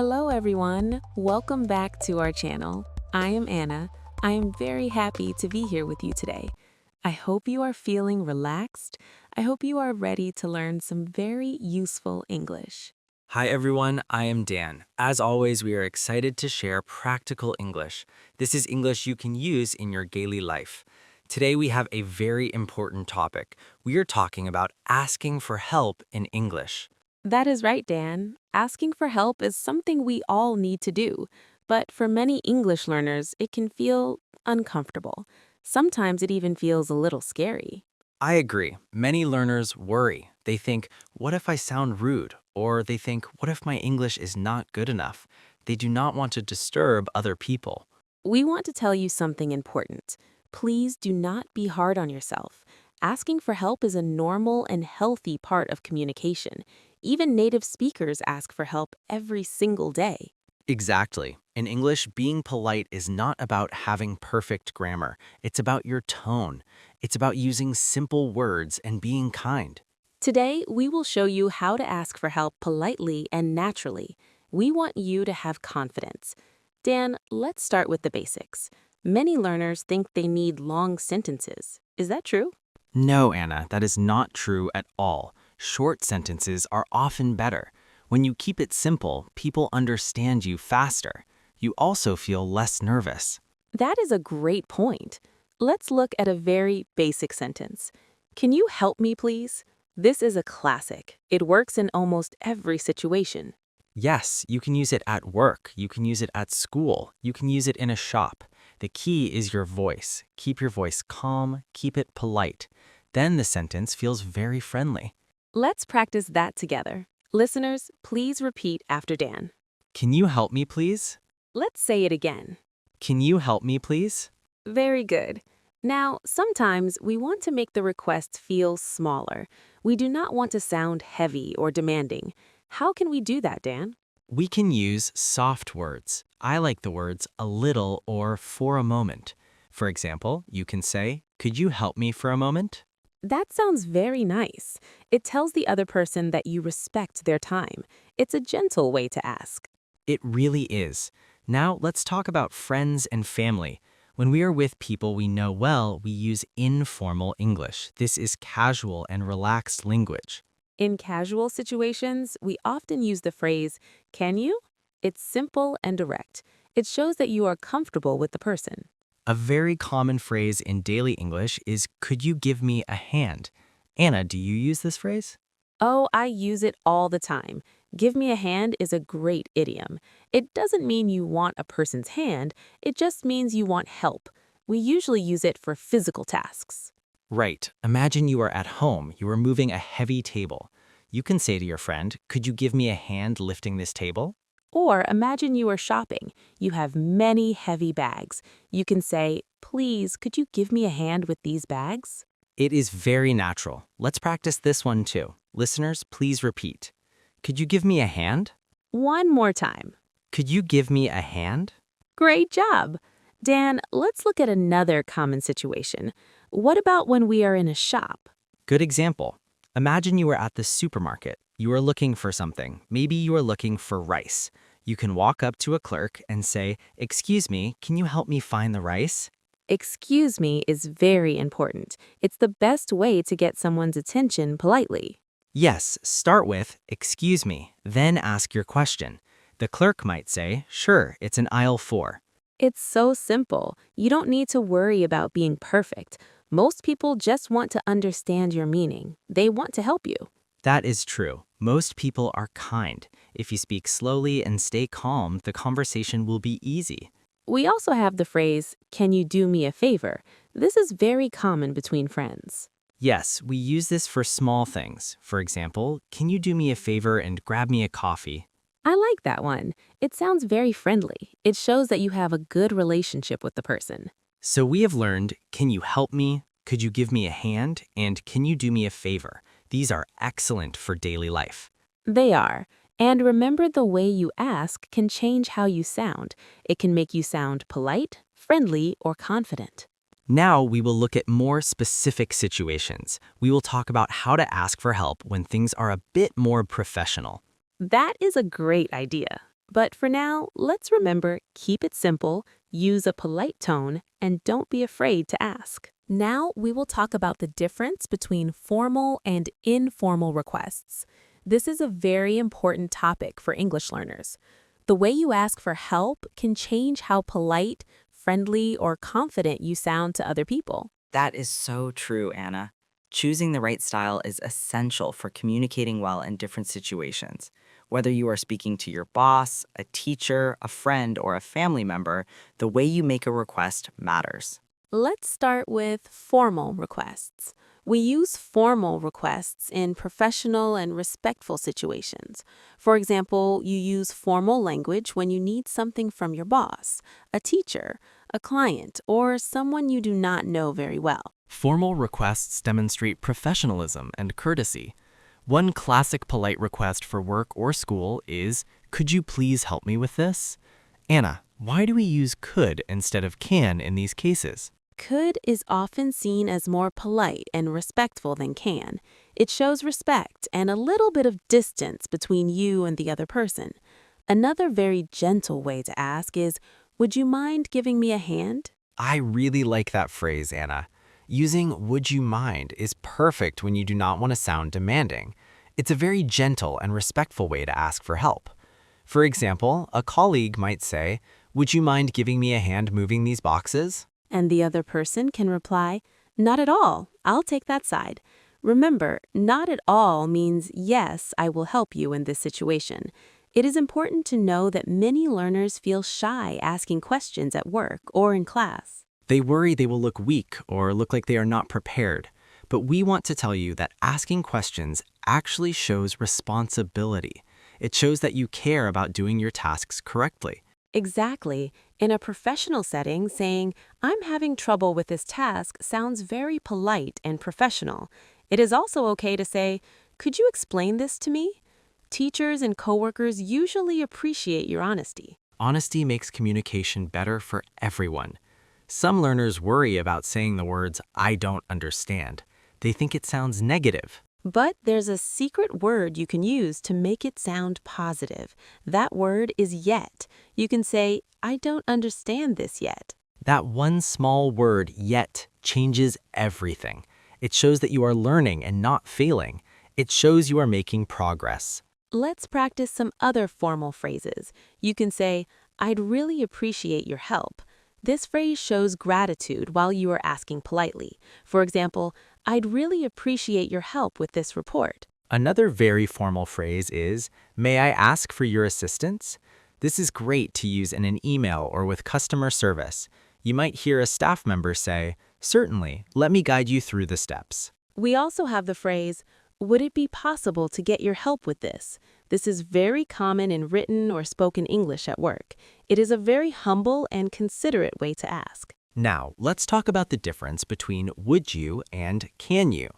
Hello everyone, welcome back to our channel. I am Anna. I am very happy to be here with you today. I hope you are feeling relaxed. I hope you are ready to learn some very useful English. Hi everyone, I am Dan. As always, we are excited to share practical English. This is English you can use in your daily life. Today we have a very important topic. We are talking about asking for help in English. That is right, Dan. Asking for help is something we all need to do, but for many English learners, it can feel uncomfortable. Sometimes it even feels a little scary. I agree. Many learners worry. They think, what if I sound rude? Or they think, what if my English is not good enough? They do not want to disturb other people. We want to tell you something important. Please do not be hard on yourself. Asking for help is a normal and healthy part of communication. Even native speakers ask for help every single day. Exactly. In English, being polite is not about having perfect grammar. It's about your tone. It's about using simple words and being kind. Today, we will show you how to ask for help politely and naturally. We want you to have confidence. Dan, let's start with the basics. Many learners think they need long sentences. Is that true? No, Anna, that is not true at all. Short sentences are often better. When you keep it simple, people understand you faster. You also feel less nervous. That is a great point. Let's look at a very basic sentence. Can you help me, please? This is a classic. It works in almost every situation. Yes, you can use it at work, you can use it at school, you can use it in a shop. The key is your voice. Keep your voice calm, keep it polite. Then the sentence feels very friendly. Let's practice that together. Listeners, please repeat after Dan. Can you help me, please? Let's say it again. Can you help me, please? Very good. Now, sometimes we want to make the request feel smaller. We do not want to sound heavy or demanding. How can we do that, Dan? We can use soft words. I like the words a little or for a moment. For example, you can say, could you help me for a moment? That sounds very nice. It tells the other person that you respect their time. It's a gentle way to ask. It really is. Now let's talk about friends and family. When we are with people we know well, we use informal English. This is casual and relaxed language. In casual situations, we often use the phrase, can you? It's simple and direct. It shows that you are comfortable with the person. A very common phrase in daily English is, could you give me a hand? Anna, do you use this phrase? Oh, I use it all the time. Give me a hand is a great idiom. It doesn't mean you want a person's hand, it just means you want help. We usually use it for physical tasks. Right. Imagine you are at home. You are moving a heavy table. You can say to your friend, could you give me a hand lifting this table? Or imagine you are shopping. You have many heavy bags. You can say, please, could you give me a hand with these bags? It is very natural. Let's practice this one too. Listeners, please repeat. Could you give me a hand? One more time. Could you give me a hand? Great job. Dan, let's look at another common situation. What about when we are in a shop? Good example. Imagine you are at the supermarket. You are looking for something. Maybe you are looking for rice. You can walk up to a clerk and say, excuse me, can you help me find the rice? Excuse me is very important. It's the best way to get someone's attention politely. Yes, start with, excuse me, then ask your question. The clerk might say, sure, it's in aisle 4. It's so simple. You don't need to worry about being perfect. Most people just want to understand your meaning. They want to help you. That is true. Most people are kind. If you speak slowly and stay calm, the conversation will be easy. We also have the phrase, can you do me a favor? This is very common between friends. Yes, we use this for small things. For example, can you do me a favor and grab me a coffee? I like that one. It sounds very friendly. It shows that you have a good relationship with the person. So we have learned, can you help me? Could you give me a hand? And can you do me a favor? These are excellent for daily life. They are. And remember, the way you ask can change how you sound. It can make you sound polite, friendly, or confident. Now we will look at more specific situations. We will talk about how to ask for help when things are a bit more professional. That is a great idea. But for now, let's remember, keep it simple, use a polite tone, and don't be afraid to ask. Now we will talk about the difference between formal and informal requests. This is a very important topic for English learners. The way you ask for help can change how polite, friendly, or confident you sound to other people. That is so true, Anna. Choosing the right style is essential for communicating well in different situations. Whether you are speaking to your boss, a teacher, a friend, or a family member, the way you make a request matters. Let's start with formal requests. We use formal requests in professional and respectful situations. For example, you use formal language when you need something from your boss, a teacher, a client, or someone you do not know very well. Formal requests demonstrate professionalism and courtesy. One classic polite request for work or school is, "Could you please help me with this?" Anna, why do we use could instead of can in these cases? Could is often seen as more polite and respectful than can. It shows respect and a little bit of distance between you and the other person. Another very gentle way to ask is, would you mind giving me a hand? I really like that phrase, Anna. Using would you mind is perfect when you do not want to sound demanding. It's a very gentle and respectful way to ask for help. For example, a colleague might say, "Would you mind giving me a hand moving these boxes?" And the other person can reply, not at all, I'll take that side. Remember, not at all means yes, I will help you in this situation. It is important to know that many learners feel shy asking questions at work or in class. They worry they will look weak or look like they are not prepared. But we want to tell you that asking questions actually shows responsibility. It shows that you care about doing your tasks correctly. Exactly. In a professional setting, saying, I'm having trouble with this task sounds very polite and professional. It is also okay to say, could you explain this to me? Teachers and coworkers usually appreciate your honesty. Honesty makes communication better for everyone. Some learners worry about saying the words, "I don't understand." They think it sounds negative. But there's a secret word you can use to make it sound positive. That word is yet. You can say, I don't understand this yet. That one small word, yet, changes everything. It shows that you are learning and not failing. It shows you are making progress. Let's practice some other formal phrases. You can say, I'd really appreciate your help. This phrase shows gratitude while you are asking politely. For example, I'd really appreciate your help with this report. Another very formal phrase is, "May I ask for your assistance?" This is great to use in an email or with customer service. You might hear a staff member say, "Certainly, let me guide you through the steps." We also have the phrase, would it be possible to get your help with this? This is very common in written or spoken English at work. It is a very humble and considerate way to ask. Now, let's talk about the difference between would you and can you.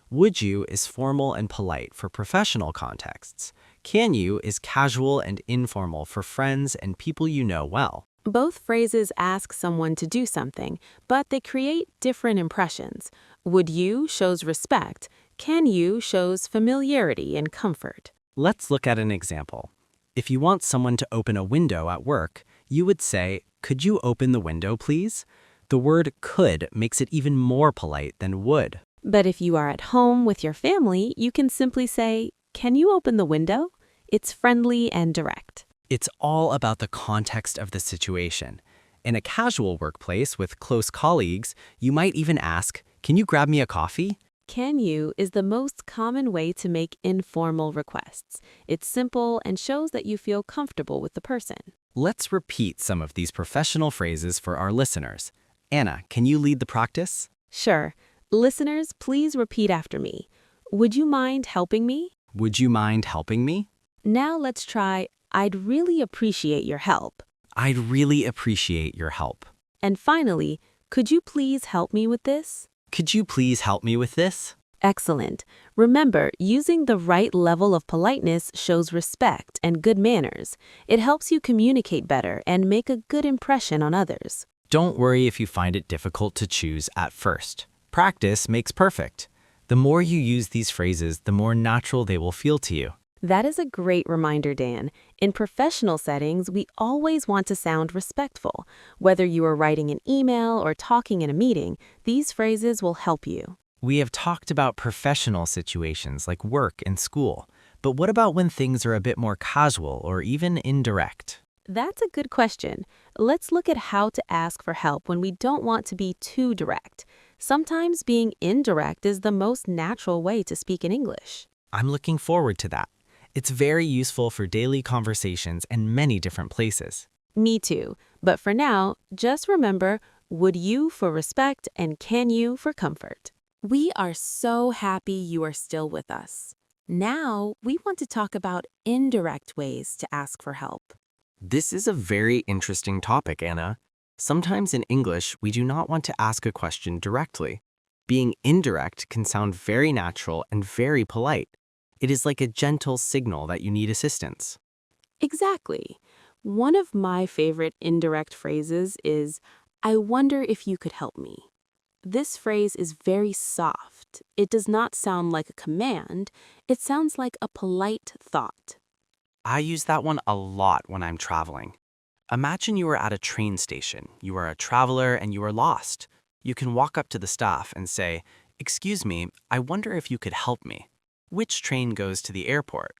Would you is formal and polite for professional contexts. Can you is casual and informal for friends and people you know well. Both phrases ask someone to do something, but they create different impressions. Would you shows respect. Can you shows familiarity and comfort. Let's look at an example. If you want someone to open a window at work, you would say, "Could you open the window, please?" The word could makes it even more polite than would. But if you are at home with your family, you can simply say, can you open the window? It's friendly and direct. It's all about the context of the situation. In a casual workplace with close colleagues, you might even ask, "Can you grab me a coffee?" Can you is the most common way to make informal requests. It's simple and shows that you feel comfortable with the person. Let's repeat some of these professional phrases for our listeners. Anna, can you lead the practice? Sure. Listeners, please repeat after me. Would you mind helping me? Would you mind helping me? Now let's try, I'd really appreciate your help. I'd really appreciate your help. And finally, could you please help me with this? Could you please help me with this? Excellent. Remember, using the right level of politeness shows respect and good manners. It helps you communicate better and make a good impression on others. Don't worry if you find it difficult to choose at first. Practice makes perfect. The more you use these phrases, the more natural they will feel to you. That is a great reminder, Dan. In professional settings, we always want to sound respectful. Whether you are writing an email or talking in a meeting, these phrases will help you. We have talked about professional situations like work and school, but what about when things are a bit more casual or even indirect? That's a good question. Let's look at how to ask for help when we don't want to be too direct. Sometimes being indirect is the most natural way to speak in English. I'm looking forward to that. It's very useful for daily conversations and many different places. Me too. But for now, just remember, would you for respect and can you for comfort. We are so happy you are still with us. Now, we want to talk about indirect ways to ask for help. This is a very interesting topic, Anna. Sometimes in English, we do not want to ask a question directly. Being indirect can sound very natural and very polite. It is like a gentle signal that you need assistance. Exactly. One of my favorite indirect phrases is, I wonder if you could help me. This phrase is very soft. It does not sound like a command. It sounds like a polite thought. I use that one a lot when I'm traveling. Imagine you are at a train station. You are a traveler and you are lost. You can walk up to the staff and say, "Excuse me, I wonder if you could help me. Which train goes to the airport?"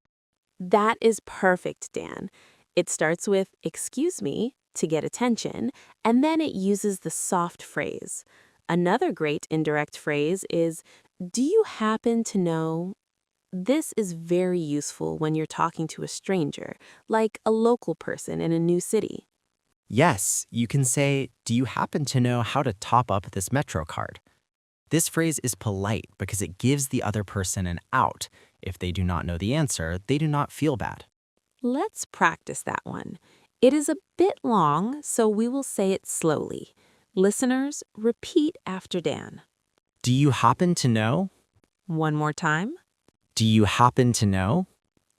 That is perfect, Dan. It starts with, excuse me, to get attention, and then it uses the soft phrase. Another great indirect phrase is, do you happen to know? This is very useful when you're talking to a stranger, like a local person in a new city. Yes, you can say, do you happen to know how to top up this Metro card? This phrase is polite because it gives the other person an out. If they do not know the answer, they do not feel bad. Let's practice that one. It is a bit long, so we will say it slowly. Listeners, repeat after Dan. Do you happen to know? One more time. Do you happen to know?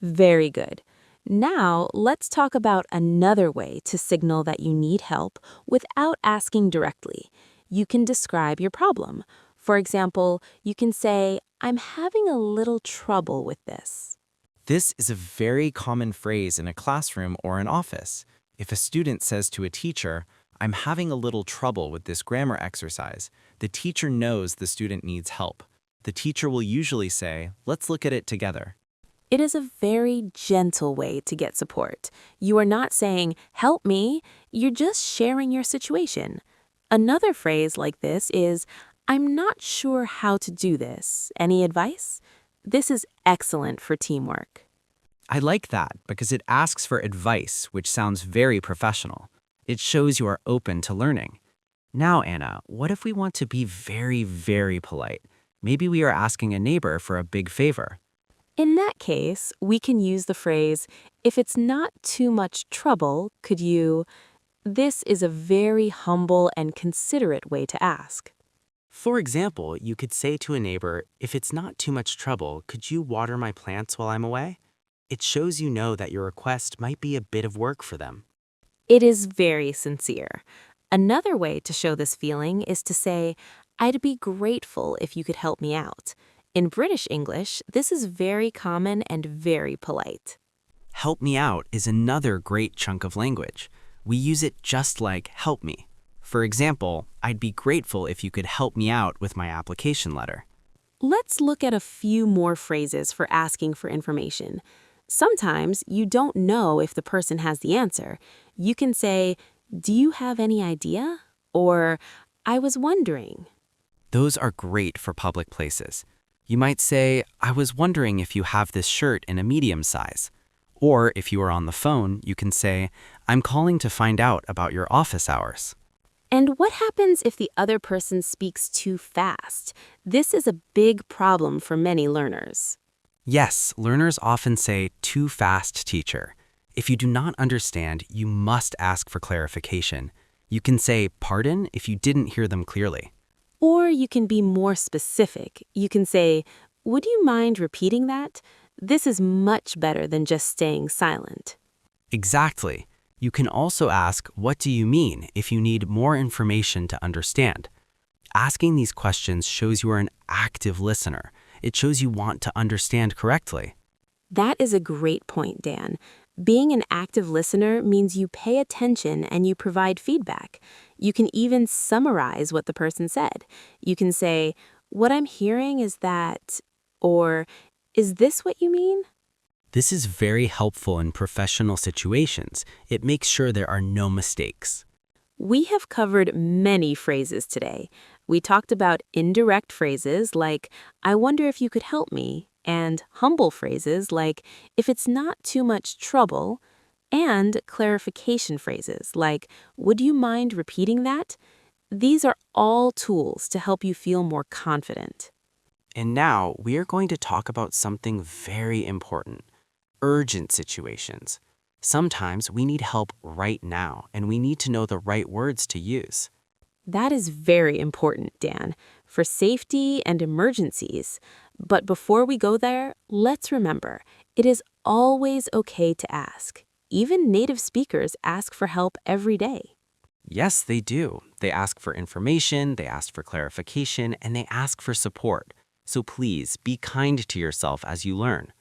Very good. Now, let's talk about another way to signal that you need help without asking directly. You can describe your problem. For example, you can say, I'm having a little trouble with this. This is a very common phrase in a classroom or an office. If a student says to a teacher, I'm having a little trouble with this grammar exercise, the teacher knows the student needs help. The teacher will usually say, let's look at it together. It is a very gentle way to get support. You are not saying, help me, you're just sharing your situation. Another phrase like this is, I'm not sure how to do this. Any advice? This is excellent for teamwork. I like that because it asks for advice, which sounds very professional. It shows you are open to learning. Now, Anna, what if we want to be very, very polite? Maybe we are asking a neighbor for a big favor. In that case, we can use the phrase, if it's not too much trouble, could you? This is a very humble and considerate way to ask. For example, you could say to a neighbor, if it's not too much trouble, could you water my plants while I'm away? It shows you know that your request might be a bit of work for them. It is very sincere. Another way to show this feeling is to say, I'd be grateful if you could help me out. In British English, this is very common and very polite. Help me out is another great chunk of language. We use it just like help me. For example, I'd be grateful if you could help me out with my application letter. Let's look at a few more phrases for asking for information. Sometimes you don't know if the person has the answer. You can say, do you have any idea? Or, I was wondering. Those are great for public places. You might say, I was wondering if you have this shirt in a medium size. Or if you are on the phone, you can say, I'm calling to find out about your office hours. And what happens if the other person speaks too fast? This is a big problem for many learners. Yes, learners often say, too fast, teacher. If you do not understand, you must ask for clarification. You can say, pardon, if you didn't hear them clearly. Or you can be more specific. You can say, would you mind repeating that? This is much better than just staying silent. Exactly. You can also ask, what do you mean, if you need more information to understand. Asking these questions shows you are an active listener. It shows you want to understand correctly. That is a great point, Dan. Being an active listener means you pay attention and you provide feedback. You can even summarize what the person said. You can say, "What I'm hearing is that," or "Is this what you mean?" This is very helpful in professional situations. It makes sure there are no mistakes. We have covered many phrases today. We talked about indirect phrases like, "I wonder if you could help me," and humble phrases like, "If it's not too much trouble," and clarification phrases like, "Would you mind repeating that?" These are all tools to help you feel more confident. And now we are going to talk about something very important: urgent situations. Sometimes we need help right now, and we need to know the right words to use. That is very important, Dan, for safety and emergencies. But before we go there, let's remember, it is always okay to ask. Even native speakers ask for help every day. Yes, they do. They ask for information, they ask for clarification, and they ask for support. So please be kind to yourself as you learn.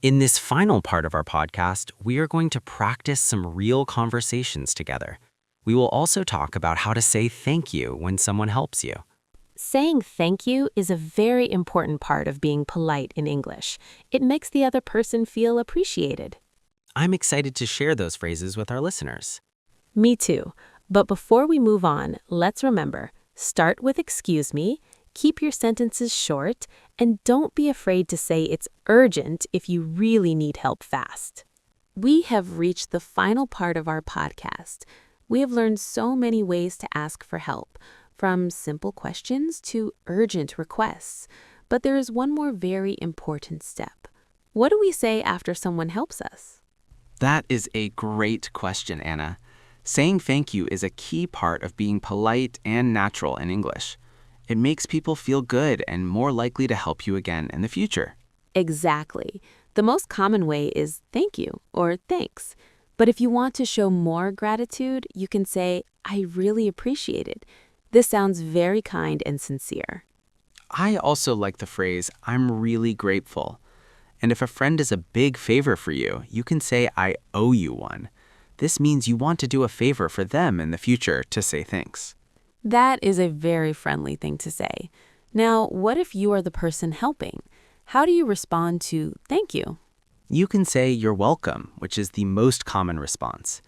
In this final part of our podcast, we are going to practice some real conversations together. We will also talk about how to say thank you when someone helps you. Saying thank you is a very important part of being polite in English. It makes the other person feel appreciated. I'm excited to share those phrases with our listeners. Me too. But before we move on, let's remember, start with "excuse me," keep your sentences short, and don't be afraid to say it's urgent if you really need help fast. We have reached the final part of our podcast. We have learned so many ways to ask for help, from simple questions to urgent requests. But there is one more very important step. What do we say after someone helps us? That is a great question, Anna. Saying thank you is a key part of being polite and natural in English. It makes people feel good and more likely to help you again in the future. Exactly. The most common way is "thank you" or "thanks." But if you want to show more gratitude, you can say, "I really appreciate it." This sounds very kind and sincere. I also like the phrase, "I'm really grateful." And if a friend is a big favor for you, you can say, "I owe you one." This means you want to do a favor for them in the future to say thanks. That is a very friendly thing to say. Now, what if you are the person helping? How do you respond to "thank you"? You can say "you're welcome," which is the most common response.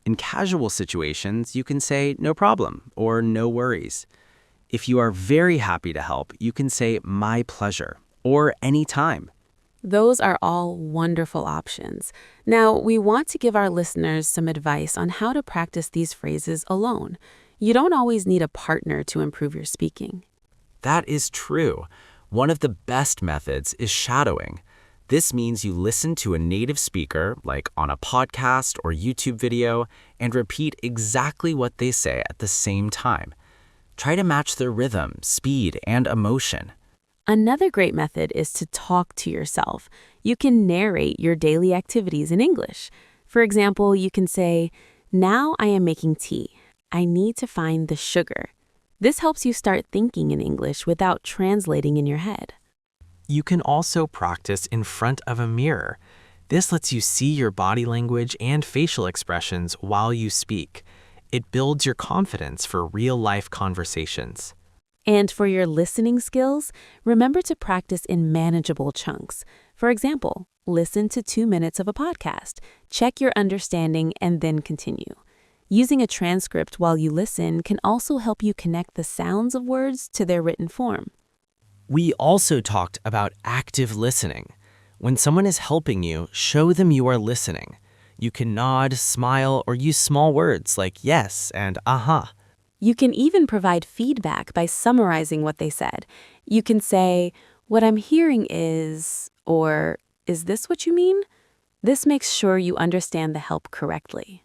In casual situations, you can say "no problem" or "no worries." If you are very happy to help, you can say "my pleasure" or "anytime." Those are all wonderful options. Now, we want to give our listeners some advice on how to practice these phrases alone. You don't always need a partner to improve your speaking. That is true. One of the best methods is shadowing. This means you listen to a native speaker, like on a podcast or YouTube video, and repeat exactly what they say at the same time. Try to match their rhythm, speed, and emotion. Another great method is to talk to yourself. You can narrate your daily activities in English. For example, you can say, "Now I am making tea. I need to find the sugar." This helps you start thinking in English without translating in your head. You can also practice in front of a mirror. This lets you see your body language and facial expressions while you speak. It builds your confidence for real-life conversations. And for your listening skills, remember to practice in manageable chunks. For example, listen to 2 minutes of a podcast, check your understanding, and then continue. Using a transcript while you listen can also help you connect the sounds of words to their written form. We also talked about active listening. When someone is helping you, show them you are listening. You can nod, smile, or use small words like yes and aha. You can even provide feedback by summarizing what they said. You can say, "What I'm hearing is," or "Is this what you mean?" This makes sure you understand the help correctly.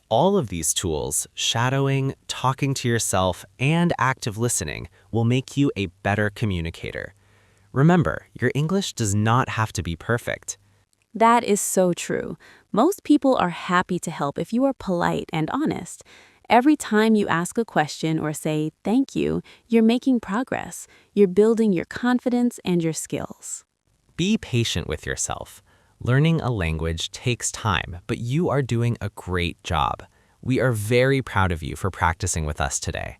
All of these tools, shadowing, talking to yourself, and active listening, will make you a better communicator. Remember, your English does not have to be perfect. That is so true. Most people are happy to help if you are polite and honest. Every time you ask a question or say "thank you," you're making progress. You're building your confidence and your skills. Be patient with yourself. Learning a language takes time, but you are doing a great job. We are very proud of you for practicing with us today.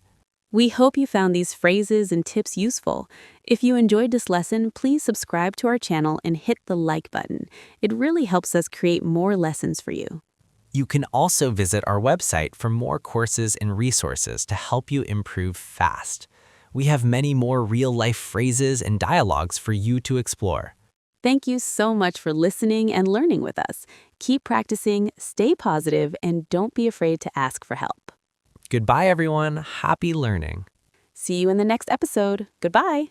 We hope you found these phrases and tips useful. If you enjoyed this lesson, please subscribe to our channel and hit the like button. It really helps us create more lessons for you. You can also visit our website for more courses and resources to help you improve fast. We have many more real-life phrases and dialogues for you to explore. Thank you so much for listening and learning with us. Keep practicing, stay positive, and don't be afraid to ask for help. Goodbye, everyone. Happy learning. See you in the next episode. Goodbye.